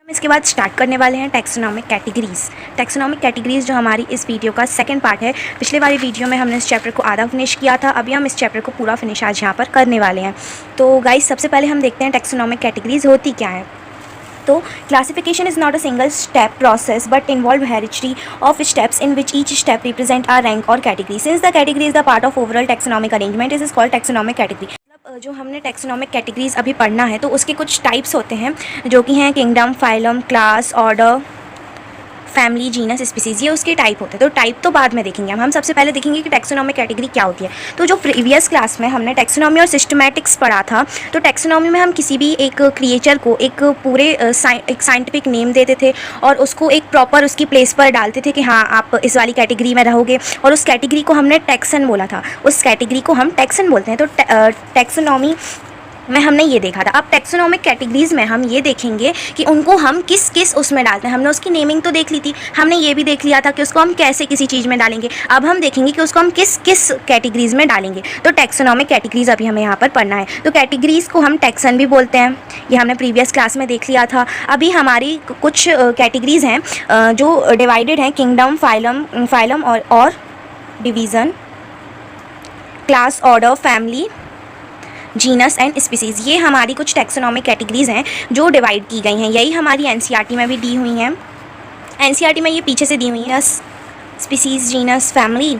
हम इसके बाद स्टार्ट करने वाले हैं टैक्सोनॉमिक कैटेगरीज़। टैक्सोनॉमिक कैटेगरीज़ जो हमारी इस वीडियो का सेकंड पार्ट है। पिछले वाली वीडियो में हमने इस चैप्टर को आधा फिनिश किया था, अभी हम इस चैप्टर को पूरा फिनिश आज यहाँ पर करने वाले हैं। तो गाइस सबसे पहले हम देखते हैं टैक्सोनॉमिक कैटेगरीज़ होती क्या है। तो classification is not a single step process but involve heredity of steps in which each step represent a rank और category. Since the category is the part of overall taxonomic arrangement is called taxonomic category. जो हमने taxonomic categories अभी पढ़ना है तो उसके कुछ types होते हैं जो कि हैं kingdom, phylum, class, order, family, genus, species. ये उसके टाइप होते हैं। तो टाइप तो बाद में देखेंगे हम सबसे पहले देखेंगे कि टैक्सोनॉमिक कैटेगरी क्या होती है। तो जो प्रीवियस क्लास में हमने टैक्सोनॉमी और सिस्टमैटिक्स पढ़ा था, तो टैक्सोनॉमी में हम किसी भी एक क्रिएचर को एक पूरे एक साइंटिफिक नेम देते थे और उसको एक प्रॉपर उसकी प्लेस पर डालते थे कि हाँ आप इस वाली कैटेगरी में रहोगे, और उस कैटेगरी को हमने टैक्सन बोला था। उस कैटेगरी को हम टैक्सन बोलते हैं। तो टैक्सोनॉमी में हमने ये देखा था। अब टैक्सोनॉमिक कैटेगरीज़ में हम ये देखेंगे कि उनको हम किस किस उसमें डालते हैं। हमने उसकी नेमिंग तो देख ली थी, हमने ये भी देख लिया था कि उसको हम कैसे किसी चीज़ में डालेंगे। अब हम देखेंगे कि उसको हम किस किस कैटेगरीज़ में डालेंगे। तो टैक्सोनॉमिक कैटेगरीज़ अभी हमें यहाँ पर पढ़ना है। तो कैटेगरीज़ को हम टैक्सन भी बोलते हैं, ये हमने प्रीवियस क्लास में देख लिया था। अभी कुछ कैटेगरीज़ हैं जो डिवाइडेड हैं, किंगडम, फाइलम और division, class, order, family, genus and species. ये हमारी कुछ टैक्सोनॉमिक कैटेगरीज़ हैं जो डिवाइड की गई हैं। यही हमारी एनसीईआरटी में भी दी हुई हैं। एनसीईआरटी में ये पीछे से दी हुई हैं, species, genus, family,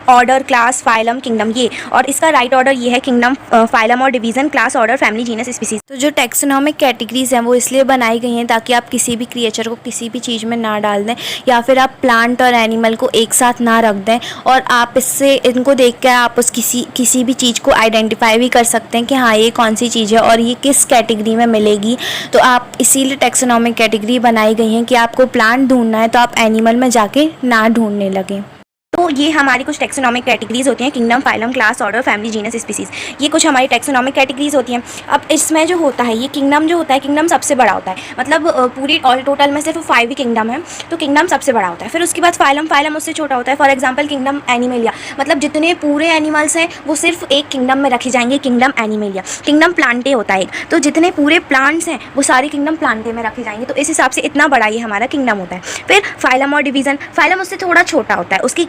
order, class, phylum, kingdom. ये और इसका राइट ऑर्डर ये है, किंगडम, फाइलम और division, class, order, family, genus, species. तो जो टैक्सोनॉमिक कैटेगरीज़ हैं वो इसलिए बनाई गई हैं ताकि आप किसी भी क्रिएचर को किसी भी चीज़ में ना डाल दें, या फिर आप प्लांट और एनिमल को एक साथ ना रख दें, और आप इससे इनको देख कर आप उस किसी भी चीज़ को आइडेंटिफाई भी कर सकते हैं कि हाँ ये कौन सी चीज़ है और ये किस कैटेगरी में मिलेगी। तो आप इसीलिए टैक्सोनॉमिक कैटेगरी बनाई गई हैं कि आपको प्लांट ढूंढना है तो आप एनिमल में जाके ना ढूंढने लगें। तो ये हमारी कुछ टैक्सोनॉमिक कैटेगरीज़ होती हैं, kingdom, phylum, class, order, family, genus, species. ये कुछ हमारी टैक्सोनॉमिक कैटेगरीज़ होती हैं। अब इसमें जो होता है, ये किंगडम जो होता है, किंगडम सबसे बड़ा होता है। मतलब पूरी ऑल टोटल में सिर्फ 5 ही किंगडम है, तो किंगडम सबसे बड़ा होता है। फिर उसके बाद फाइलम उससे छोटा होता है। फॉर एग्जाम्पल किंगडम एनिमेलिया, मतलब जितने पूरे एनिमल्स हैं वो सिर्फ एक किंगडम में रखे जाएंगे, किंगडम एनिमेलिया। किंगडम प्लांटे होता है एक, तो जितने पूरे प्लांट्स हैं वो सारे किंगडम प्लांटे में रखे जाएंगे। तो इस हिसाब से इतना बड़ा ये हमारा किंगडम होता है। फिर फाइलम और डिवीज़न, फाइलम उससे थोड़ा छोटा होता है, उसकी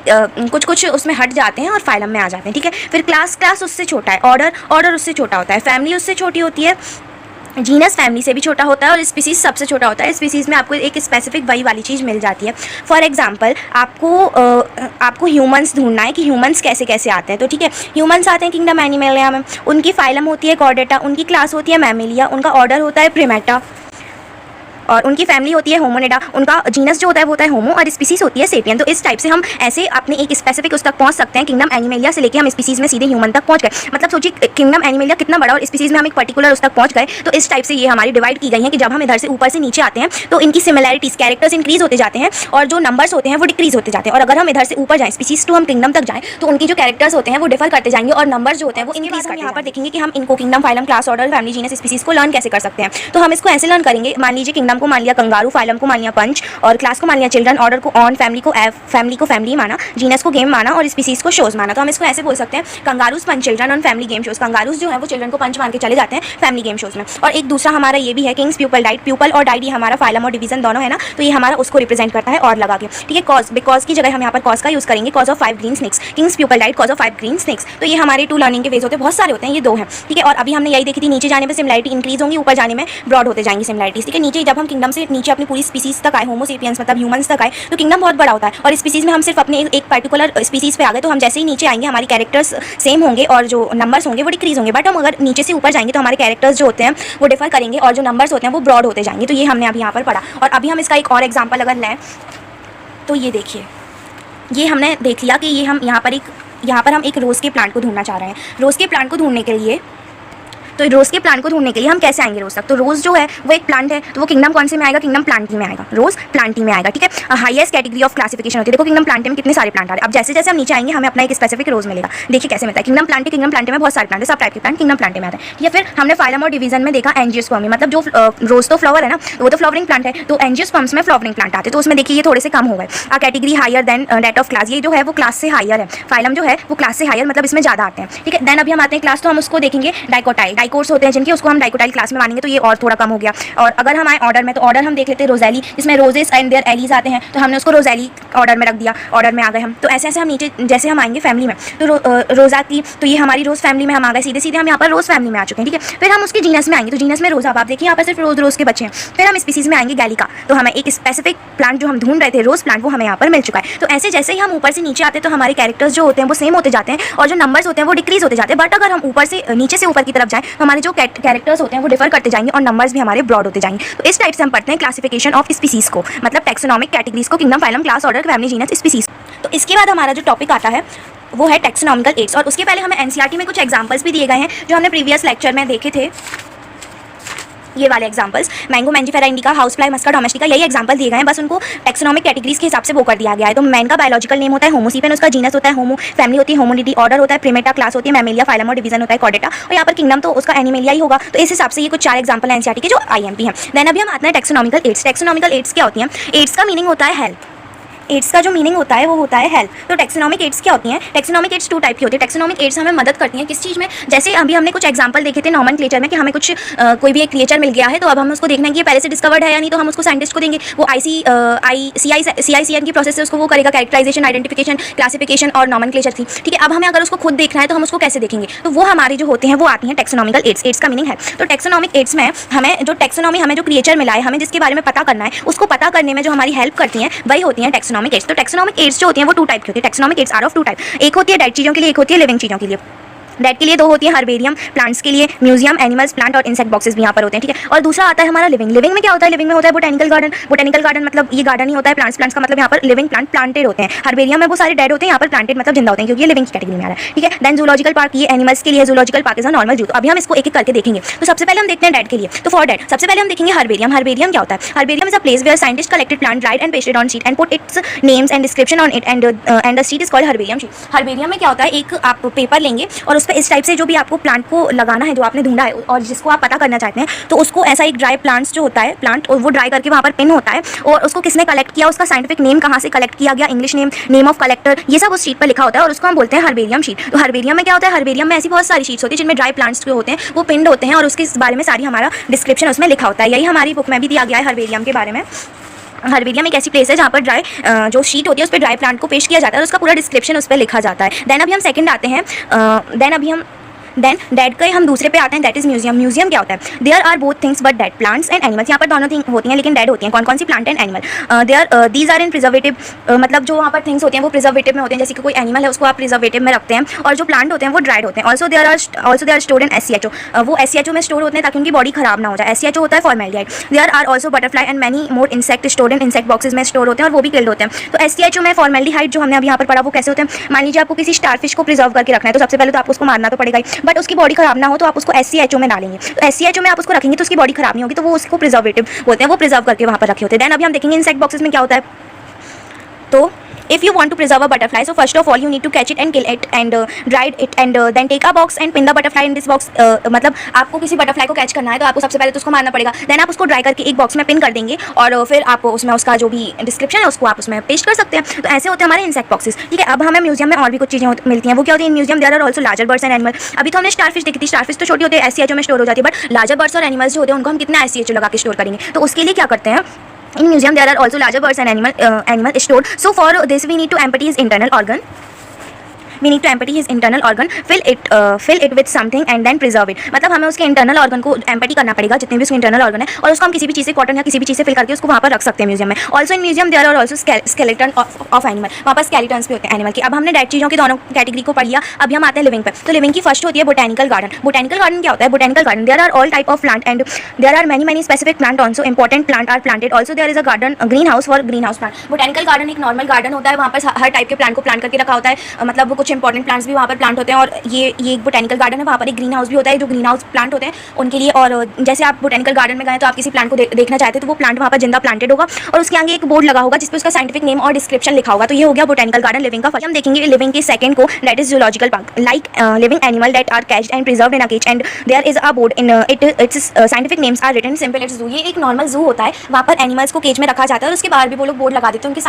कुछ उसमें हट जाते हैं और फाइलम में आ जाते हैं, ठीक है। फिर क्लास उससे छोटा है, ऑर्डर उससे छोटा होता है, फैमिली उससे छोटी होती है, जीनस फैमिली से भी छोटा होता है, और स्पीसीज़ सबसे छोटा होता है। स्पीसीज़ में आपको एक स्पेसिफिक वही वाली चीज़ मिल जाती है। फॉर एग्जांपल आपको ह्यूमंस ढूंढना है कि ह्यूमंस कैसे कैसे आते हैं। तो ठीक है, ह्यूमंस आते हैं किंगडम एनिमेलिया में, उनकी फाइलम होती है कॉर्डेटा, उनकी क्लास होती है मैमेलिया, उनका ऑर्डर होता है प्रिमेटा, और उनकी फैमिली होती है होमोनिडा, उनका जीनस जो होता है वो होता है होमो, और स्पीसीज होती है सेपियन। तो इस टाइप से हम ऐसे अपने एक स्पेसिफिक उस तक पहुंच सकते हैं। किंगडम एनिमेलिया से लेके हम स्पीसीज में सीधे ह्यूमन तक पहुंच गए। मतलब सोचिए किंगडम एनिमेलिया कितना बड़ा और स्पीसीज में हम एक पर्टिकुलर उस तक पहुंच गए। तो इस टाइप से ये हमारी डिवाइड की गई है कि जब हम इधर से ऊपर से नीचे आते हैं तो इनकी सिमिलैरिटीज, कैरेक्टर्स इंक्रीज होते जाते हैं और जो नंबर्स होते हैं वो डिक्रीज होते जाते हैं। और अगर हम इधर से ऊपर जाएं, स्पीसीज टू हम किंगडम तक जाएं, तो उनकी जो कैरेक्टर्स होते हैं वो डिफर करते जाएंगे और नंबर्स जो होते हैं वो इंक्रीज करते हैं। यहाँ पर देखेंगे कि हम इनको kingdom, phylum, class, order, family, genus, species को लर्न कैसे कर सकते हैं। तो हम इसको ऐसे लर्न करेंगे। मान लीजिए किंगडम को मान लिया कंगारू, फाइलम को मान लिया पंच, और क्लास को मान लिया चिल्ड्रन, ऑर्डर को ऑन, फैमिली को फैमिली माना, जीनस को गेम माना, और स्पीसीज को शोज माना। तो हम इसको ऐसे बोल सकते हैं, kangaroos punch children on family game shows. Kangaroos जो है वो चिल्ड्रन को पंच मान के चले जाते हैं फैमिली गेम शोज में। और एक दूसरा हमारा ये भी है किंग्स, प्यूपल, डाइट। प्यूपल और डाइट ये हमारा फाइलम और डिवीजन दोनों है ना, तो ये हमारा उसको रिप्रेजेंट करता है और लगा के, ठीक है। कॉज, बिकॉज की जगह हम यहाँ पर कॉज का यूज करेंगे, cause of 5 green snakes. Kings, pupil, diet, cause of 5 green snakes. तो ये हमारे 2 लर्निंग के वेज होते हैं, बहुत सारे होते हैं, ये 2 हैं, ठीक है। और अभी हमने यही देखी थी, नीचे जाने पर सिमिलैरिटी इंक्रीज होंगी, ऊपर जाने में ब्रॉड होते जाएंगी सिमिलैरिटीज, ठीक है। नीचे जब हम किंगडम से नीचे अपनी पूरी स्पीसीज तक आए, होमो सेपियंस मतलब ह्यूमंस तक आए, तो किंगडम बहुत बड़ा होता है। और स्पीसीज में हम सिर्फ अपने एक पर्टिकुलर स्पीसीज पे आ गए, तो हम जैसे ही नीचे आएंगे हमारी कैरेक्टर्स सेम होंगे और जो नंबर्स होंगे वो डिक्रीज होंगे। बट हम अगर नीचे से ऊपर जाएंगे तो हमारे कैरेक्टर्स जो होते हैं वो डिफर करेंगे और जो नंबर्स होते हैं वो ब्रॉड होते जाएंगे। तो ये हमने अभी यहाँ पर पढ़ा। और अभी हम इसका एक और एग्जाम्पल अगर लें तो ये देखिए, ये हमने देख लिया कि ये हम यहाँ पर हम एक रोज़ के प्लांट को ढूंढना चाह रहे हैं। रोज़ के प्लांट को ढूंढने के लिए, तो रोज़ के प्लांट को ढूंढने के लिए हम कैसे आएंगे रोज़ तक। तो रोज़ जो है वो एक प्लांट है, तो वो किंगडम कौन से में आएगा, किंगडम प्लांटी में आएगा, रोज़ प्लांटी में आएगा, ठीक है। हाईएस्ट कैटेगरी ऑफ क्लासिफिकेशन होती है। देखो किंगडम प्लांटे में कितने सारे प्लांट आ रहे हैं। अब जैसे जैसे हम नीचे आएंगे हमें अपना एक स्पेसिफिक रोज़ मिलेगा। देखिए कैसे मिलता है, किंगडम प्लांटे में बहुत सारे प्लांट है, सब टाइप के प्लांट किंगडम प्लांटे में आते हैं, ठीक है। फिर हमने फाइलम और डिवीजन में देखा एंजियोस्पर्मी, मतलब जो रोज़ तो फ्लावर है ना, वो तो फ्लावरिंग प्लांट है, तो एंजियोस्पर्म्स में फ्लावरिंग प्लांट आते हैं। तो उसमें देखिए ये थोड़े से कम हो गए। Category higher than that of class, ये जो है वो क्लास से हायर है। फाइलम जो है वो क्लास से हायर, मतलब इसमें ज़्यादा आते हैं, ठीक है। देन अभी हम आते हैं क्लास, तो हम उसको देखेंगे डाइकोटाइल। डाइकोट्स होते हैं जिनके, उसको हम डाइकोटाइल क्लास में मानेंगे, तो ये और थोड़ा कम हो गया। और अगर हम आए ऑर्डर में, तो ऑर्डर हम देख लेते हैं रोजेली, जिसमें रोजेस एंड देयर एलीज आते हैं, तो हमने उसको रोजेली ऑर्डर में रख दिया, ऑर्डर में आ गए हम। तो ऐसे ऐसे हम नीचे जैसे हम आएंगे फैमिली में, तो रोजा की, तो ये हमारी रोज फैमिली में हम आ गए, सीधे सीधे हम यहाँ पर रोज फैमिली में आ चुके हैं, ठीक है। फिर हम उसके जीनस में आएंगे, तो जीनस में रोजा, आप देखिए यहाँ पर सिर्फ रोज के बच्चे हैं। फिर हम स्पीसीज में आएंगे गैलिका, तो हमें एक स्पेसिफिक प्लांट जो हम ढूंढ रहे थे रोज प्लांट, वो हमें यहाँ पर मिल चुका है। तो ऐसे जैसे ही हम ऊपर से नीचे आते हैं, तो हमारे कैरेक्टर्स जो होते हैं वो सेम होते जाते हैं और जो नंबर्स होते हैं वो डिक्रीज होते जाते हैं। बट अगर हम ऊपर से नीचे से ऊपर की तरफ जाएं, तो हमारे जो कैरेक्टर्स होते हैं वो डिफर करते जाएंगे और नंबर्स भी हमारे ब्रॉड होते जाएंगे। तो इस टाइप से हम पढ़ते हैं क्लासिफिकेशन ऑफ स्पीसीज को, मतलब टैक्सोनॉमिक कैटेगरीज को, kingdom, phylum, class, order, family, genus, species. तो इसके बाद हमारा जो टॉपिक आता है वो है टैक्सोनॉमिकल एड्स। और उसके पहले हमें एनसीईआरटी में कुछ एग्जांपल्स भी दिए गए हैं जो हमने प्रीवियस लेक्चर में देखे थे। ये वाले examples, mango, Mangifera indica, house fly, musca domestica, यही एग्जांपल दिए गए हैं, बस उनको टैक्सोनॉमिक कैटेगरीज के हिसाब से वो कर दिया गया है। तो मैन का बायोलॉजिकल नेम होता है होमोसिपियन, उसका जीनस होता है होमो, फैमिली होती है होमोनिडी, ऑर्डर होता है प्रिमेटा, क्लास होती है मैमेलिया, फाइलम और डिवीजन होता है कॉर्डेटा, और यहाँ पर किंगडम तो उसका एनिमेलिया ही होगा। तो इस हिसाब से ये कुछ 4 एग्जांपल एनसीईआरटी के जो आईएमपी हैं। देन अभी हम आते हैं टैक्सोनॉमिकल एड्स। टैक्सोनॉमिकल एड्स क्या होती हैं? एड्स का मीनिंग होता है हेल्प, एड्स का जो मीनिंग होता है वो होता है हेल्थ। तो टैक्सोनॉमिक एड्स क्या होती हैं? टैक्सोनॉमिक एड्स 2 टाइप की होती है। टैक्सोनॉमिक एड्स हमें मदद करती हैं किस चीज़ में? जैसे अभी हमने कुछ एग्जांपल देखे थे नॉमेनक्लेचर में कि हमें कुछ कोई भी एक क्रिएचर मिल गया है, तो अब हमें उसको देखना है कि ये पहले से डिस्कवर्ड है या नहीं, तो हम उसको साइंटिस्ट को देंगे, वो CICN की प्रोसेस से उसको वो करेगा, कैरेक्टराइजेशन, आइडेंटिफिकेशन, क्लासिफिकेशन और नॉमेनक्लेचर थी, ठीक है। अब हमें अगर उसको खुद देखना है तो हम उसको कैसे देखेंगे? तो वो हमारी जो होते हैं वो आती हैं टैक्सोनॉमिकल एड्स। एड्स का मीनिंग है, तो टैक्सोनॉमिक एड्स में हमें जो टैक्सोनॉमी, हमें जो क्रिएचर मिला है, हमें जिसके बारे में पता करना है, उसको पता करने में जो हमारी हेल्प करती हैं वही होती हैं टैक्सोनॉमिक एड्स। तो टैक्सोनॉमिक एड्स जो होती हैं वो 2 टाइप की होती है। Taxonomic aids are of 2 type, एक होती है डेड चीज़ों के लिए, एक होती है लिविंग चीज़ों के लिए। डेट के लिए 2 होती है, हर्बेरियम, प्लांट्स के लिए म्यूजियम, एनिमल्स, प्लांट और इंसेक्ट बॉक्सेस भी यहाँ पर होते हैं, ठीक है। और दूसरा आता है हमारा लिविंग। लिविंग में क्या होता है? लिविंग में होता है बोटेनिकल गार्डन। बोटेनिकल गार्डन मतलब ये गार्डन ही होता है, प्लांट्स का मतलब यहाँ पर लिविंग प्लांट प्लांटेड होते हैं। हर्बेरियम में वो सारे डेड होते हैं, यहाँ पर प्लांटेड मतलब जिंदा होते हैं, क्योंकि ये लिविंग की कैटेगरी में आ रहा है, ठीक है। देन जूलॉजिकल पार्क, ये एनिमल्स के लिए, zoological park is a normal जू। तो अभी हम इसको एक एक करके देखेंगे। तो सबसे पहले हम देखते हैं डेड के लिए। तो फॉर डेड सबसे पहले हम देखेंगे हर्बेरियम। हर्बेरियम क्या होता है? Herbarium is a place where scientist collected plant, dried and pasted on sheet and put its names and description on it and the sheet is called herbarium sheet. Herbarium में क्या होता है? एक आप paper लेंगे और उस पर इस टाइप से जो भी आपको प्लांट को लगाना है, जो आपने ढूंढा है और जिसको आप पता करना चाहते हैं, तो उसको ऐसा एक ड्राई प्लांट्स जो होता है प्लांट, और वो ड्राई करके वहाँ पर पिन होता है, और उसको किसने कलेक्ट किया, उसका साइंटिफिक नेम कहाँ से कलेक्ट किया गया, English name, name of collector, ये सब उस शीट पर लिखा होता है और उसको हम बोलते हैं हर्बेरियम शीट। तो हर्बेरियम में क्या होता है? हर्बेरियम में ऐसी बहुत सारी शीट्स होती है जिनमें ड्राई प्लांट्स जो होते हैं वो पिंड होते हैं और उसके बारे में सारी हमारा डिस्क्रिप्शन उसमें लिखा होता है। यही हमारी बुक में भी दिया गया है हर्बेरियम के बारे में। हर्बेरियम एक ऐसी प्लेस है जहाँ पर ड्राई जो शीट होती है उस पर ड्राई प्लांट को पेश किया जाता है और उसका पूरा डिस्क्रिप्शन उस पर लिखा जाता है। देन अभी हम सेकंड आते हैं, देन डेड के हम दूसरे पे आते हैं, दैट इज म्यूजियम। म्यूजियम क्या होता है? There are both things but dead, plants and animals. यहाँ पर दोनों थिंग होती हैं लेकिन डेड होती हैं। कौन कौन सी? Plant and animal. These are in preservative, मतलब जो वहाँ पर थिंग्स होती हैं वो प्रिजर्वेटिव में होते हैं, जैसे कि कोई एनिमल है उसको आप प्रिजर्वेटिव में रखते हैं, और जो प्लांट होते हैं वो ड्राइड होते हैं। Also they are stored in SCHO, वो SCHO में स्टोर होते हैं ताकि उनकी बॉडी खराब ना हो जाए। SCHO होता है formaldehyde. There are also butterfly and many more insect stored in insect boxes में स्टोर होते हैं और वो भी किल्ड होते हैं। तो SCHO में फॉर्मेल्डिहाइड जो हमने अभी यहाँ पर पढ़ा वो कैसे होते हैं? मान लीजिए आपको किसी स्टारफिश को प्रिजर्व करके रखना है, तो सबसे पहले तो आपको उसको मारना तो पड़ेगा ही, बट उसकी बॉडी खराब ना हो तो आप उसको SCHO में डालेंगे। तो SCHO में आप उसको रखेंगे तो उसकी बॉडी खराब नहीं होगी, तो वो उसको प्रिजर्वेटिव बोलते हैं, वो प्रिजर्व करके वहाँ पर रखे होते हैं। देन अभी हम देखेंगे इंसेक्ट बॉक्सेस में क्या होता है। तो if you want to preserve a butterfly, so first of all you need to catch it and kill it and dry it and then take a box and pin the butterfly in this box। मतलब आपको किसी butterfly को catch करना है तो आपको सबसे पहले तो उसको मारना पड़ेगा, देन आप उसको ड्राई करके एक बॉक्स में पिन कर देंगे और फिर आप उसमें उसका जो भी डिस्क्रिप्शन है उसको आप उसमें पेस्ट कर सकते हैं। तो ऐसे होते हैं हमारे इंसेक्ट बॉक्सेस, ठीक है। अब हमें म्यूजियम में और भी कुछ चीज़ें मिलती हैं, वो क्या होती है? In museum there are also larger birds and animal. अभी तो हमने स्टारफिश देखी थी, स्टारफिश तो छोटी होती है, SCHO में स्टोर हो जाती है, बट लार्जर बर्ड्स और एनिमल्स जो होते हैं उनको हम कितना SCHO लगा के स्टोर करेंगे? तो उसके लिए क्या करते हैं? In museum there are also larger birds and animal stored. So for this we need to empty his internal organ. We need to empty his internal organ, fill it with something and then preserve it। मतलब हमें उसके internal organ को empty करना पड़ेगा, जितने भी उसके internal organ है, और उसको हम किसी भी चीज़ से, कॉटन या किसी भी चीज़ से फिल करके उसको वहाँ पर रख सकते हैं म्यूजियम में। Also in museum there are also skeleton of animal, वहाँ पर स्केलेटन्स भी होते हैं एनिमल के। अब हमने डेड चीज़ों की दोनों कैटेगरी को पढ़ लिया, अभी हम आते हैं लिविंग पर। तो लिविंग की फर्स्ट होती है बोटेनिकल गार्डन। बोटेनिकल गार्डन क्या होता है? Botanical garden there are all type of plant and there are many specific plant also, important plant are planted. Also there is a garden green house for green house plant. Botanical garden एक normal garden होता है, वहाँ पर हर type के plant को plant करके रखा होता है, मतलब कुछ इंपॉर्टेंट प्लांट्स भी वहाँ पर प्लांट होते हैं। और ये एक बोटेनिकल गार्डन है, वहाँ पर एक ग्रीन हाउस भी होता है, जो ग्रीन हाउस प्लांट होते हैं उनके लिए। और जैसे आप बोटेनिकल गार्डन में गए तो आप किसी प्लांट को देखना चाहते हैं तो वो प्लांट वहाँ पर जिंदा प्लांटेड होगा और उसके आगे एक बोर्ड लगा होगा जिस पे उसका साइंटिफिक नेम और डिस्क्रिप्शन लिखा होगा। तो ये हो गया बोटेनिकल गार्डन लिविंग का। हम देखेंगे लिविंग के सेकंड को, that is zoological park. Like living animal that are catched and preserved in a cage and there is a board in its scientific names are written simple its zoo. ये एक normal जू होता है, वहाँ पर animals को cage में रखा जाता है और उसके बाहर भी वो लोग बोर्ड लगा देते हैं उनके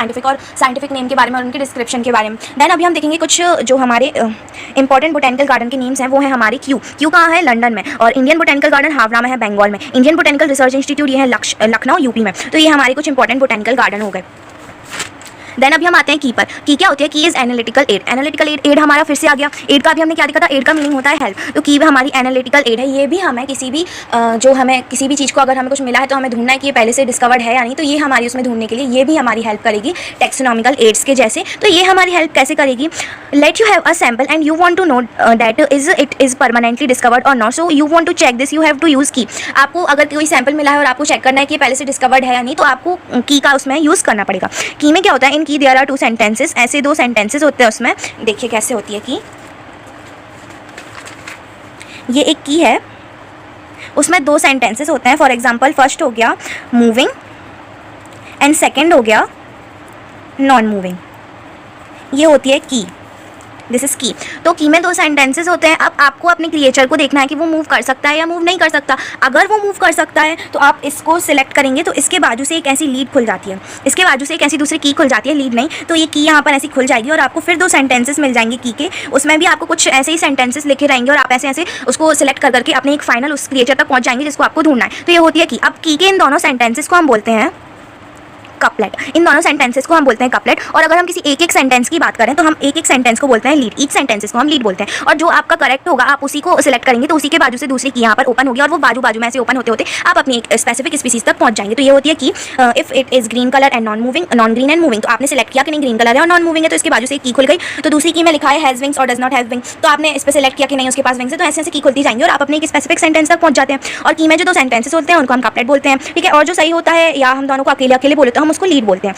साइंटिफिक नेम के बारे में और उनके डिस्क्रिप्शन के बारे में। देन अभी हम देखेंगे कुछ जो हमारे इंपॉर्टेंट बोटेनिकल गार्डन के नेम्स हैं वो है हमारे क्यू कहाँ है, लंदन में, और इंडियन बोटेनिकल गार्डन हावड़ा में है, बंगाल में। इंडियन बोटेनिकल रिसर्च इंस्टीट्यूट ये है लखनऊ यूपी में। तो ये हमारे कुछ इंपॉर्टेंट बोटेनिकल गार्डन हो गए। देन अभी हम आते हैं की पर। की क्या होती है? Key is analytical aid. Analytical aid हमारा फिर से आ गया। एड का भी हमने क्या देखा था? एड का मीनिंग होता है हेल्प। तो की हमारी एनालिटिकल एड है। ये भी हमें किसी भी जो हमें किसी भी चीज़ को अगर हमें कुछ मिला है तो हमें ढूंढना है कि ये पहले से डिस्कवर्ड है या नहीं, तो ये हमारी उसमें ढूंढने के लिए ये भी हमारी हेल्प करेगी टेक्सोनॉमिकल एड्स के जैसे। तो ये हमारी हेल्प कैसे करेगी? Let you have a sample and you want to know that it is permanently discovered और not, so you want to check this, you have to use key. आपको अगर कोई सैम्पल मिला है और आपको चेक करना है कि पहले से डिस्कवर्ड है या नहीं, तो आपको की का उसमें यूज़ करना पड़ेगा। की में क्या होता है? इन की देयर आर 2 सेंटेंसेस, ऐसे 2 सेंटेंसेस होते हैं उसमें। देखिए कैसे होती है की। ये एक की है, उसमें 2 सेंटेंसेस होते हैं। फॉर एग्जांपल फर्स्ट हो गया मूविंग एंड सेकंड हो गया नॉन मूविंग। ये होती है की, दिस इज की। तो की में 2 सेंटेंसेस होते हैं। अब आपको अपने क्रिएचर को देखना है कि वो मूव कर सकता है या मूव नहीं कर सकता। अगर वो मूव कर सकता है तो आप इसको सिलेक्ट करेंगे तो इसके बाजू से एक ऐसी लीड खुल जाती है, इसके बाजू से एक ऐसी दूसरी की खुल जाती है, लीड नहीं। तो ये की यहाँ पर ऐसी खुल जाएगी और आपको फिर 2 सेंटेंसेस मिल जाएंगे की के। उसमें भी आपको कुछ ऐसे ही सेंटेंसेस लिखे रहेंगे और आप ऐसे ऐसे उसको सिलेक्ट कर करके अपने एक फाइनल उस क्रिएचर तक पहुँच जाएंगे जिसको आपको ढूंढना है। तो ये होती है की। अब की के इन दोनों सेंटेंसेस को हम बोलते हैं कपलेट। इन दोनों सेंटेंसेस को हम बोलते हैं कपलेट। और अगर हम किसी एक सेंटेंस की बात करें तो हम एक सेंटेंस को बोलते हैं लीड, ईच सेंटेंसेस को हम लीड बोलते हैं। और जो आपका करेक्ट होगा आप उसी को सिलेक्ट करेंगे तो उसी के बाजू से दूसरी की यहाँ पर ओपन होगी और वो बाजू बाजू में ऐसे ओपन होते होते आप अपनी एक स्पेसिफिक स्पीसीज तक पहुंच जाएंगे। तो ये होती है कि if it is green colour and non moving, non green and moving, तो आपने सिलेक्ट किया कि नहीं ग्रीन कलर है और नॉन मूविंग है, तो इसके बाजू से एक की खुल गई। तो दूसरी की में लिखा है हैज विंग्स और डज नॉट हैव विंग, तो आपने इस पर सिलेक्ट किया कि नहीं उसके पास विंग्स है, तो ऐसे ऐसे की खुलती जाएंगी और आप अपने एक स्पेसिफिक सेंटेंस तक पहुंच जाते हैं। और की में जो 2 सेंटेंसेस होते हैं उनको हम कपलेट बोलते हैं, ठीक है। और जो सही होता है या हम दोनों को अकेले अकेले बोले तो हम उसको लीड बोलते हैं,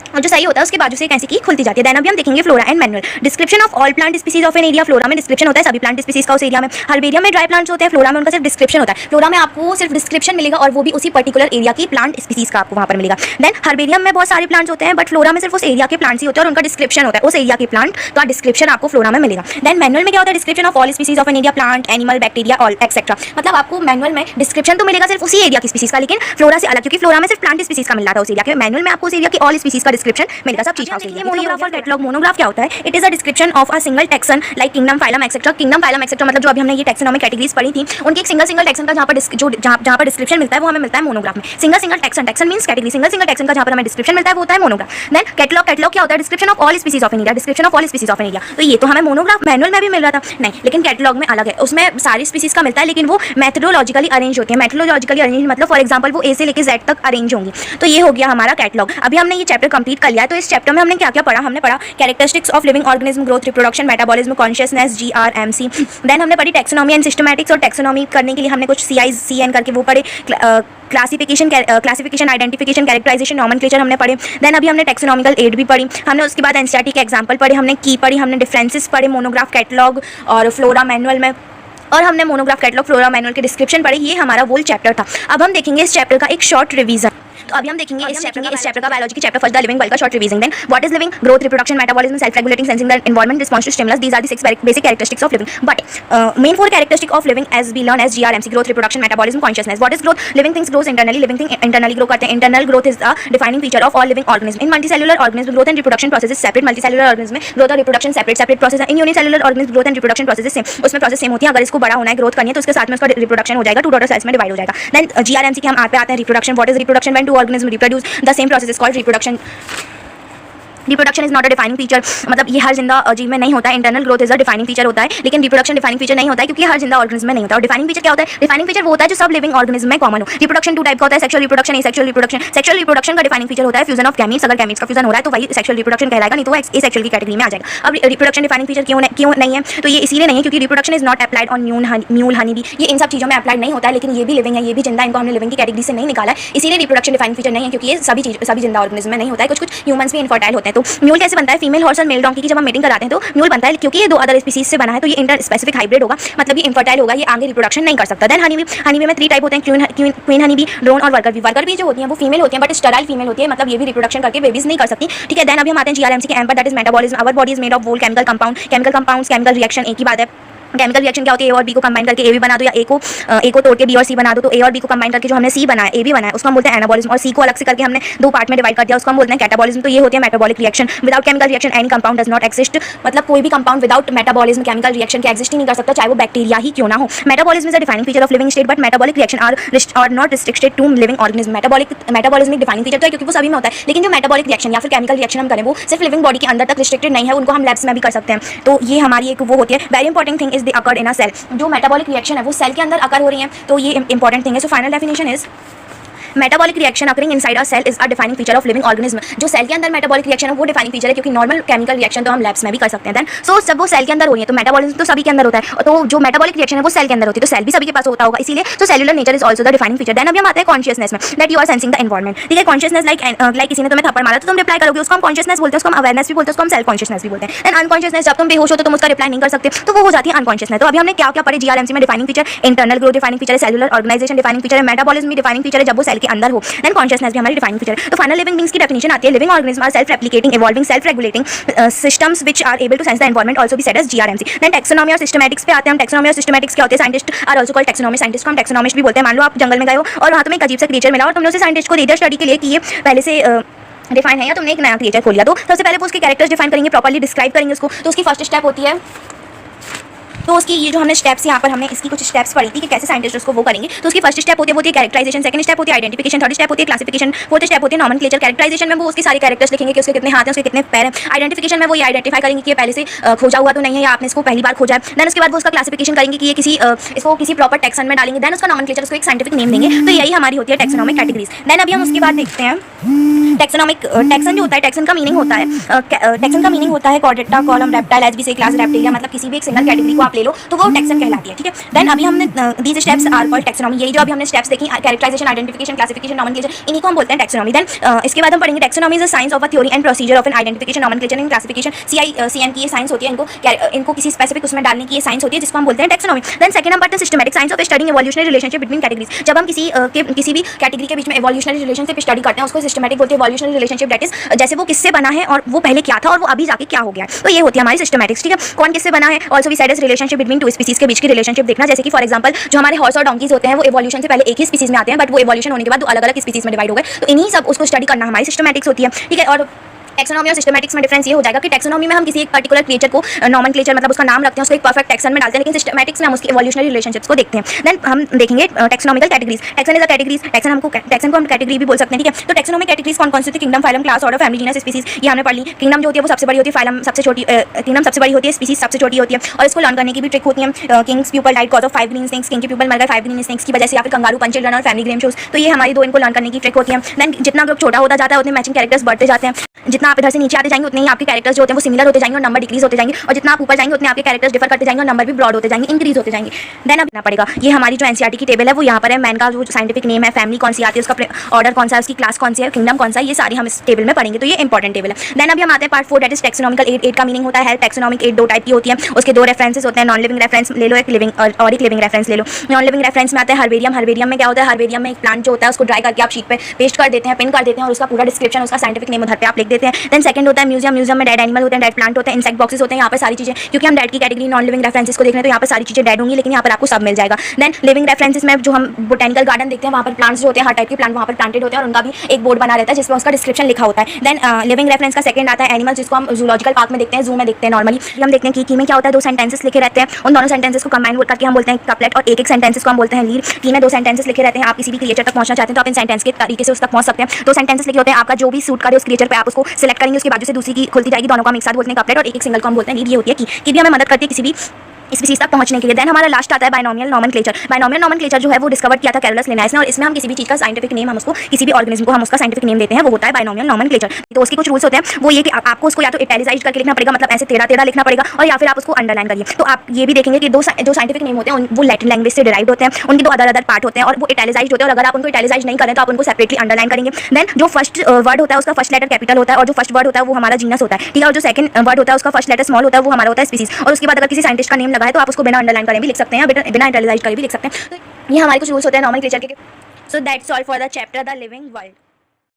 और जो सही होता है उसके बाजू से एक ऐसी की खुलती जाती है। देन अभी हम देखेंगे flora and manual. Description of all plant species of an area. Flora में डिस्क्रिप्शन होता है सभी प्लांट स्पीसीज का उस एरिया में। हर्बेरियम में ड्राई प्लांट्स होते हैं, फ्लोरा में उनका सिर्फ डिस्क्रिप्शन होता है। फ्लोरा में आपको सिर्फ डिस्क्रिप्शन मिलेगा और वो भी उसी पर्टिकुलर एरिया की प्लांट स्पीसीज का आपको वहाँ पर मिलेगा। देन हर्बेरियम में बहुत सारे प्लांट्स होते हैं बट फ्लोरा में सिर्फ उस एरिया के प्लांट्स ही होते हैं और उनका डिस्क्रिप्शन होता है उस एरिया के प्लांट, तो डिस्क्रिप्शन आपको फ्लोरा में मिलेगा। देन मैनुअल में क्या होता है? Description of all species of an area, plant, animal, bacteria, all etcetera. मतलब आपको मैनुअल में डिस्क्रिप्शन तो मिलेगा सिर्फ उसी एरिया की स्पीसीज का, लेकिन फ्लोरा से अलग, क्योंकि फ्लोरा में सिर्फ प्लांट स्पीसीज का मिल रहा था उस एरिया के। मैनुअल में आपको उस एरिया की ऑल स्पीसीज का डिस्क्रिप्शन मिलेगा, सब चीज का। मोनोग्राफ और कैटलॉग। मोनोग्राफ क्या होता है? It is a description of a single taxon like kingdom, phylum etcetera. Kingdom, phylum etcetera मतलब जो अभी हमने ये टेक्सोनॉमिक कैटेगरीज पढ़ी थी उनकी एक सिंगल टेक्सन का जहाँ पर डिस्क्रिप्शन मिलता है वो हमें मिलता है मोनोग्राफ में। Single taxon means category, single taxon का जहाँ पर हमें डिस्क्रिप्शन मिलता है वो होता है मोनोग्राफ। देन कैटलॉग क्या होता है? Description of all species of an area, description of all species of an area. तो ये तो हमें मोनोग्राफ मैनुअल में भी मिल रहा था नहीं, लेकिन कैटलॉग में अलग है, उसमें सारी स्पीसीज का मिलता है लेकिन वो मेथोडोलॉजिकली अरेंज होती है। मेथोडोलॉजिकली अरेंज मतलब फॉर एग्जांपल वो ए से लेकर जेड तक अरेंज होंगी। तो ये हो गया हमारा कैटलॉग। अभी हमने ये चैप्टर कंप्लीट कर लिया है। तो इस चैप्टर में हमने क्या क्या पढ़ा? हमने पढ़ा characteristics of living organism, growth, reproduction, metabolism, consciousness, GRMC। Then हमने पढ़ी टैक्सोनॉमी एंड सिस्टमैटिक्स, और टैक्सोनॉमी करने के लिए हमने कुछ CICN करके वो पढ़े। क्लासिफिकेशन, आइडेंटिफिकेशन, कैरेक्टराइजेशन, नॉमेनक्लेचर हमने पढ़े। देन अभी हमने टैक्सोनॉमिकल एड भी पढ़ी हमने। उसके बाद एनसीईआरटी के एग्जांपल पढ़े हमने, की पढ़ी हमने, डिफरेंसेस पढ़े मोनोग्राफ, कैटलॉग और फ्लोरा मैनुअल में, और हमने मोनोग्राफ, कैटलॉग, फ्लोरा मैनुअल के डिस्क्रिप्शन पढ़े। ये हमारा वोल चैप्टर था। अब हम देखेंगे इस चैप्टर का एक शॉर्ट रिवीजन। तो अभी हम देखेंगे इस चैप्टर का बायोलॉजी की chapter first the living world का short revision. Then what is living, growth, reproduction, metabolism, self regulating, sensing the environment, response to stimulus, these are the 6 basic characteristics of living. But main 4 characteristic of living as we learn as GRMC, growth, reproduction, metabolism, consciousness. What is growth? Living things grows internally, living thing internally grow करते हैं। Internal growth is the defining feature of all living organism. In multicellular organism growth and reproduction process is separate, multicellular organism में growth और reproduction separate process है। इन unicellular organism growth and reproduction process is same, उसमें process same होती है। अगर इसको बड़ा होना है, ग्रोथ करनी है, तो उसके साथ में उसका रिप्रोडक्शन हो जाएगा, 2 डॉटर सेल्स में डिवाइड हो जाएगा। देन GRMC के हम आते हैं reproduction. What is reproduction? When 2 organism reproduce the same process is called reproduction. Reproduction is not a defining feature, मतलब ये हर जिंदा जीव में नहीं होता है। Internal growth is a defining feature होता है, लेकिन रिप्रोडक्शन डिफाइनिंग फीचर नहीं होता है क्योंकि हर जिंदा ऑर्गेनिज्म में नहीं होता। और डिफाइनिंग फीचर क्या होता है? डिफाइनिंग फीचर वो होता है जो सब लिविंग ऑर्गेनिज्म में कॉमन हो। रिप्रोडक्शन 2 टाइप का होता है, sexual reproduction, asexual reproduction. Sexual reproduction का डिफाइनिंग फीचर होता है फ्यूजन ऑफ गैमीट्स। अगर गैमीट्स का फ्यूजन हो रहा है तो वही सेक्सुअल रिप्रोडक्शन कहलाएगा, नहीं तो वो एसेक्सुअल की कैटेगरी में आ जाएगा। अब रिप्रोडक्शन डिफाइनिंग फीचर क्यों नहीं है? तो ये इसीलिए नहीं है क्योंकि reproduction is not applied on mule, honey bee, ये इन सब चीज़ों में अप्लाइड नहीं होता है, लेकिन ये भी लिविंग है, ये भी जिंदा, इनको हमने लिविंग की कैटेगरी से नहीं निकाला है, इसीलिए रिप्रोडक्शन डिफाइनिंग फीचर नहीं है क्योंकि ये सभी जिंदा ऑर्गेनिज्म में नहीं होता है। कुछ ह्यूमंस भी इनफर्टाइल होते हैं। तो म्यूल कैसे बनता है? फीमेल हॉर्स और मेल डोंकी की जब हम मीटिंग कराते हैं तो म्यूल बनता है, क्योंकि ये 2 अदर स्पीसीज से बना है तो ये इंटर स्पेसिफिक हाइब्रिड होगा, मतलब ये इनफर्टाइल होगा, ये आगे रिप्रोडक्शन नहीं कर सकता। देन हनी बी में 3 टाइप होते हैं, क्वीन हनी बी, ड्रोन और वर्कर बी। वर्कर बी जो होती है वो फीमेल होती है बट स्टेराइल फीमेल होती है, मतलब ये भी रिप्रोडक्शन करके बेबीज नहीं कर सकती, ठीक है। देन अभी हम आते हैं GRMC के एम पर, that is metabolism. Our body is made of whole chemical compounds, chemical reaction, एक ही बात है। केमिकल रिएक्शन क्या होती है, ए और बी को कंबाइन करके ए भी बना दो, या ए को तोड़ के बी और सी बना दो, तो ए और बी को कंबाइन करके जो हमने सी बनाया, ए भी बनाया, उसको हम बोलते हैं एनाबॉलिज्म। और सी को अलग से करके हमने दो पार्ट में डिवाइड कर दिया, उसको हम बोलते हैं कैटाबॉलिज्म। तो ये होती है metabolic reaction. Without chemical reaction any compound does not exist, मतलब कोई भी compound without metabolism chemical reaction के एग्जिस्ट ही नहीं कर सकता, चाहे वो बैक्टीरिया ही क्यों ना हो। Metabolism is a defining feature of living state, but metabolic reaction are not restricted to living organism. Metabolism एक डिफाइनिंग फीचर तो है क्योंकि वो सभी में होता है, लेकिन जो मेटाबॉलिक रिएक्शन या फिर केमिकल रिएक्शन हम करें वो सिर्फ लिविंग बॉडी के अंदर तक रिस्ट्रिक्टेड नहीं है, उनको हम लैब्स में भी कर सकते हैं। तो ये हमारी एक वो होती है। Very important thing is the occurred in a cell. जो मेटाबॉलिक रिएक्शन है वो सेल के अंदर अकर हो रही है, तो ये इंपॉर्टेंट थिंग है। So final definition is metabolic reaction occurring inside a cell is a defining feature of living organism. जो सेल के अंदर मेटाबॉलिक रिएक्शन है वो डिफाइनिंग फीचर है, क्योंकि नॉर्मल केमिकल रिएक्शन तो हम लैब्स में भी कर सकते हैं। देन सो जब वो सेल के अंदर हो रही है तो मेटाबॉलिज्म तो सभी के अंदर होता है, तो जो मेटाबॉलिक रिएक्शन है वो सेल के अंदर होती है, तो सेल भी सभी के पास होता होगा, इसीलिए तो cellular nature is also the defining feature. Then अभी हम आते हैं कॉन्शियसनेस में, that you are sensing the environment. ठीक है, कॉन्शियसनेस लाइक किसी ने तुम्हें थप्पड़ मारा तो तुम रिप्लाई करोगे, उसको हम कॉन्शियसनेस बोलते हैं, उसको हम अवेयरनेस भी बोलते हैं, उसको हम सेल्फ कॉन्शियसनेस भी बोलते हैं। देन अनकॉन्शियसनेस, जब तुम बेहोश हो तो तुम उसका रिप्लाई नहीं कर सकते, तो वो हो जाती है अनकॉन्शियसनेस। तो अभी हमने क्या क्या पढ़े जीआरएमसी में, defining feature internal growth defining feature है, सेलुलर ऑर्गेनाइजेशन डिफाइनिंग फीचर है, मेटाबॉलिज्म भी डिफाइनिंग फीचर है जब वो सेल के अंदर हो। देन कॉन्शियसनेस भी हमारी डिफाइनिंग फीचर है। तो फाइनल लिविंग बीइंग्स की डेफिनेशन आती है, living organism are self replicating, evolving, self regulating systems which are able to sense the environment, also be said as GRMC. Then taxonomy और systematics पे आते हैं हम। टैक्सोनॉमी और सिस्टमैटिक्स क्या होते हैं? Scientist are also called taxonomy, scientist को हम टैक्सोनॉमिस्ट भी बोलते हैं। मान लो आप जंगल में गए हो और वहाँ तुम्हें एक अजीब सा क्रिएचर मिला और तुमने उसे साइंटिस्ट को दे दिया स्टडी के लिए कि ये पहले से डिफाइन है, या तुमने एक नया क्रिएचर खोल लिया, तो सबसे पहले वो उसके कैरेक्टर्स डिफाइन करेंगे, प्रॉपर्ली डिस्क्राइब करेंगे उसको। तो उसकी फर्स्ट स्टेप होती है, तो उसकी ये जो हमने स्टेप्स यहाँ पर हमने इसकी कुछ स्टेप्स पढ़ी थी कि कैसे साइंटिस्ट उसको वो करेंगे। तो उसकी फर्स्ट स्टेप होती है कैरेक्टराइजेशन, सेकंड स्टेप होती है आइडेंटिफिकेशन, थर्ड स्टेप होती है क्लासिफिकेशन, फोर्थ स्टेप होती है नॉमेनक्लेचर। कैरेक्टराइजेशन में वो उसके सारे कैरेक्टर्स लिखेंगे कि उसके कितने हाथ हैं, उसके कितने पैर हैं। आइडेंटिफिकेशन में वो ये आइडेंटिफाई करेंगे कि ये पहले से खोजा हुआ तो नहीं है या आपने इसको पहली बार खोजा है। देन उसके बाद वो उसका क्लासिफिकेशन करेंगे कि ये इसको किसी प्रॉपर टेक्सन में डालेंगे। देन उसका नॉमेनक्लेचर, उसको एक साइंटिफिक नेम देंगे। तो यही हमारी होती है टैक्सोनॉमिक कैटेगरीज। देन अभी हम उसके बाद देखते हैं टैक्सन जो होता है, टैक्सन का मीनिंग होता है Chordata, column, reptile, HBC class, reptilia, मतलब किसी भी एक सिंगल कैटेगरी को आप ले लो तो वो टैक्सन कहलाती है। ठीक है, देन अभी हमने these steps are called taxonomy. यही जो अभी हमने स्टेप्स देखी, कैरेक्टराइजेशन, आइडेंटिफिकेशन, क्लासिफिकेशन, नॉमेनक्लेचर, इन्हीं को हम बोलते हैं टैक्सोनॉमी। देन इसके बाद हम पढ़ेंगे taxonomy is a science of a theory and procedure of N identification, nomenclature and classification. CICN की ये साइंस होती है, इनको किसी स्पेसिफिक उसमें डालने की ये साइंस होती है, जिसको हम बोलते हैं टैक्सोनॉमी। देन सेकंड हम पढ़ते हैं systematic science of studying evolutionary relationship between categories. जब हम किसी भी कैटेगरी के बीच में इवोल्यूशनरी रिलेशनशिप स्टडी करते हैं उसको सिस्टमैटिक बोलते हैं। इवोल्यूशनरी रिलेशनशिप दैट इज जैसे वो किससे बना है और वो पहले क्या था और वो अभी जाके क्या हो गया है, तो ये होती है हमारी सिस्टमैटिक्स। ठीक है, कौन किससे बना है, also we said as relationship between two species के बीच की रिलेशनशिप देखना। जैसे कि फॉर एग्जांपल जो हमारे हॉर्स और डोंकीज होते हैं वो इवोल्यूशन से पहले एक ही स्पीसीज में आते हैं, बट वो इवोल्यूशन होने के बाद दो अलग अलग स्पीसीज में डिवाइड हो गए, तो इन्हीं सब उसको स्टडी करना हमारी सिस्टमैटिक्स होती है। ठीक है, और टैक्सोनॉमी और सिस्टमैटिक्स में डिफरेंस ये हो जाएगा कि टैक्सोनॉमी में हम किसी एक पर्टिकुलर क्रिएचर को नॉमेनक्लेचर मतलब उसका नाम रखते हैं, उसको एक परफेक्ट टैक्सन में डालते हैं, लेकिन सिस्टमैटिक्स में हम उसकी इवोल्यूशनरी रिलेशनशिप्स को देखते हैं। देन हम देखेंगे taxonomical categories. Taxon is a categories, taxon को हम कैटेगरी भी बोल सकते हैं। ठीक है, तो टैक्सोनॉमिक कैटेगरीज कौन कौन सी होती है? Kingdom, phylum, class, order, family, genus, species, ये हमने पढ़ ली। किंगडम जो होती है वो सबसे बड़ी होती है, फाइलम सबसे छोटी, किंगडम सबसे बड़ी होती है, स्पीसीज सबसे छोटी होती है, और इसको लर्न करने की भी ट्रिक होती है। King's pupil died cause of 5 green snakes, king की प्यूपल मर गए 5 ग्रीन स्नेक्स की वजह से, या फिर कंगारू, पंच चिल्ड्रन और फैमिली ग्रेम शूज। तो ये हमारी दो इनको लर्न करने की ट्रिक होती है। देन जितना ग्रुप छोटा होता जाता है उतने मैचिंग कैरेक्टर्स बढ़ते जाते हैं। जितना आप इधर से नीचे आते जाएंगे उतने ही आपके कैरेक्टर्स जो होते हैं वो सिमिलर होते जाएंगे और नंबर डिक्रीज होते जाएंगे, और जितना आप ऊपर जाएंगे उतने आपके कैरेक्टर्स डिफर करते जाएंगे और नंबर भी ब्रॉड होते जाएंगे, इंक्रीज होते जाएंगे। देन अब पड़ेगा ये हमारी जो एनसीईआरटी की टेबल है वो यहाँ पर है। मैन का जो साइंटिफिक नेम है, फैमिली कौन सी आती है, उसका ऑर्डर कौन सा है, उसकी क्लास कौन सी है, किंगडम कौन सा है, ये सारी हम इस टेबल में पढ़ेंगे, तो ये इंपॉर्टेंट टेबल है। देन अभी हम आते हैं part 4 that is taxonomical aid. Aid का मीनिंग होता है हेल्प। टैक्सोनॉमिक एड दो टाइप की होती है, उसके दो रेफरेंसेस होते हैं, नॉन लिविंग रेफरेंस ले लो एक लिविंग, और एक लिविंग रेफरेंस ले लो। नॉन लिविंग रेफरेंस में आता है हर्बेरियम। हर्बेरियम में क्या होता है? हर्बेरियम में एक प्लांट जो होता है उसको ड्राई करके आप शीट पे पेस्ट कर देते हैं, पिन कर देते हैं, और उसका पूरा डिस्क्रिप्शन, उसका साइंटिफिक नेम उधर पे आप लिख देते हैं। देन सेकंड होता है म्यूजियम। म्यूजियम में डेड एनिमल होते हैं, डेड प्लांट होते हैं, इंसेक्ट बॉक्सेस होते हैं, यहाँ पर सारी चीजें, क्योंकि हम डेड की कैटेगरी नॉन लिविंग रेफरेंसेस को देख रहे हैं तो यहाँ पर सारी चीजें डेड होंगी, लेकिन यहाँ पर आपको सब मिल जाएगा। देन लिविंग रेफरेंसेस में जो हम बोटेनिकल गार्डन देखते हैं वहाँ पर प्लांट्स जो होते हैं, हर टाइप के प्लांट वहाँ पर प्लांटेड होते हैं और उनका भी एक बोर्ड बना रहता है जिसमें उसका डिस्क्रिप्शन लिखा होता है। देन लिविंग रेफरेंस का सेकंड आता है एनिमल, जिसको हम जूलॉजिकल पार्क में देखते हैं, जू में देखते हैं। नॉर्मली हम देखते हैं कि में क्या होता है, दो सेंटेंसेस लिखे रहते हैं, उन दोनों सेंटेंसेस को कंबाइन करके हम बोलते हैं कपलेट, और एक सेंटेंसेस को हम बोलते हैं लीड। की में दो सेंटेंसेस लिखे रहते हैं, आप किसी भी क्रिएचर तक पहुंचना चाहते हैं तो आप इन सेंटेंस के तरीके से उस तक पहुंच सकते हैं। दो सेंटेंसेस लिखे होते हैं, आपका जो भी सूट करे उस क्रिएचर पे आप उसको सिलेक्ट करेंगे, उसके बाद से दूसरी की खुलती जाएगी, दोनों को हम एक साथ बोलते हैं कपलेट, और एक सिंगल को हम बोलते हैं लीड। ये होती है की भी हमें मदद करती है किसी भी स्पीसीज तक पहुंचने के लिए। देन हमारा लास्ट आता है बाइनोमियल नॉमेनक्लेचर। बाइनोमियल नॉमेनक्लेचर जो है वो डिस्कवर किया था कैरोलस लिनायस ने, और इसमें हम किसी भी चीज का साइंटिफिक नेम, हम उसको किसी भी ऑर्गेनिज्म को हम उसका साइंटिफिक नेम देते हैं, वो होता है बाइनोमियल नॉमेनक्लेचर। तो उसके कुछ रूल्स होते हैं, वो ये कि आपको उसको या तो इटैलिसाइज करके लिखना पड़ेगा, मतलब ऐसे टेढ़ा टेढ़ा लिखना पड़ेगा, और या फिर आप उसको अंडरलाइन करिए। तो आप ये भी देखेंगे कि जो साइंटिफिक नेम होते हैं वो लैटिन लैंग्वेज से डिराइव्ड होते हैं, उनके दो अदर पार्ट होते हैं और वो इटैलिसाइज होते हैं, और अगर आप उनको इटैलिसाइज नहीं करें तो आप उनको सेपरेटली अंडरलाइन करेंगे। देन जो फर्स्ट वर्ड होता है उसका फर्स्ट लेटर कैपिटल होता है, और जो फर्स्ट वर्ड होता है वो हमारा जीनस होता है, ठीक है, और जो सेकंड वर्ड होता है उसका फर्स्ट लेटर स्मॉल होता है, वो हमारा होता है स्पीसीज। और उसके बाद अगर किसी साइंटिस्ट का नेम लगा है तो आप उसको बिना अंडरलाइन करें भी लिख सकते हैं, बिना इटैलिसाइज करे भी लिख सकते हैं। तो ये हमारे कुछ रूल्स होते हैं नॉमेनक्लेचर के। So that's all for the chapter the living world.